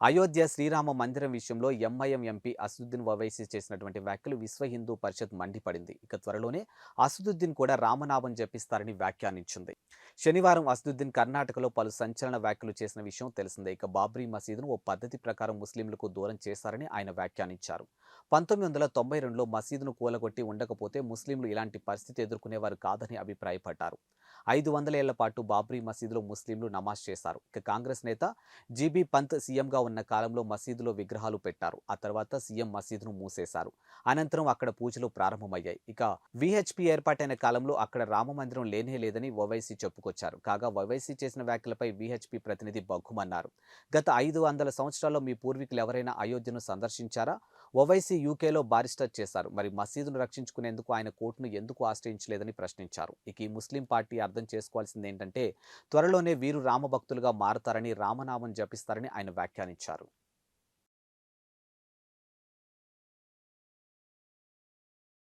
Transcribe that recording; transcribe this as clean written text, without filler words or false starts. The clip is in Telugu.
అయోధ్య శ్రీరామ మందిరం విషయంలో ఎంఐఎం ఎంపీ అసదుద్దీన్ ఓవైసీ చేసినటువంటి వ్యాఖ్యలు విశ్వ హిందూ పరిషత్ మండిపడింది. ఇక త్వరలోనే అసదుద్దీన్ కూడా రామనామం జపిస్తారని వ్యాఖ్యానించింది. శనివారం అసదుద్దీన్ కర్ణాటకలో పలు సంచలన వ్యాఖ్యలు చేసిన విషయం తెలిసిందే. ఇక బాబ్రీ మసీదును ఓ పద్ధతి ప్రకారం ముస్లింలకు దూరం చేశారని ఆయన వ్యాఖ్యానించారు. 1992లో మసీదును కూలగొట్టి ఉండకపోతే ముస్లింలు ఇలాంటి పరిస్థితి ఎదుర్కొనేవారు కాదని అభిప్రాయపడ్డారు. 500 ఏళ్ల పాటు బాబ్రీ మసీదులో ముస్లింలు నమాజ్ చేశారు. ఇక కాంగ్రెస్ నేత జీబీ పంత్ సీఎంగా ఉన్న కాలంలో మసీదులో విగ్రహాలు పెట్టారు. ఆ తర్వాత సీఎం మసీదును మూసేశారు. అనంతరం అక్కడ పూజలు ప్రారంభమయ్యాయి. ఇక వీహెచ్పీ ఏర్పాటైన కాలంలో అక్కడ రామమందిరం లేనే లేదని ఓవైసీ చెప్పుకొచ్చారు. కాగా ఓవైసీ చేసిన వ్యాఖ్యలపై వీహెచ్పీ ప్రతినిధి బగ్గుమన్నారు. గత 500 సంవత్సరాల్లో మీ పూర్వీకులు ఎవరైనా అయోధ్యను సందర్శించారా? ఓవైసీ యూకేలో బారిస్టర్ చేశారు. మరి మసీదును రక్షించుకునేందుకు ఆయన కోర్టును ఎందుకు ఆశ్రయించలేదని ప్రశ్నించారు. ఇక ఈ ముస్లిం పార్టీ అర్థం చేసుకోవాల్సింది ఏంటంటే త్వరలోనే వీరు రామభక్తులుగా మారతారని, రామనామం జపిస్తారని ఆయన వ్యాఖ్యానించారు.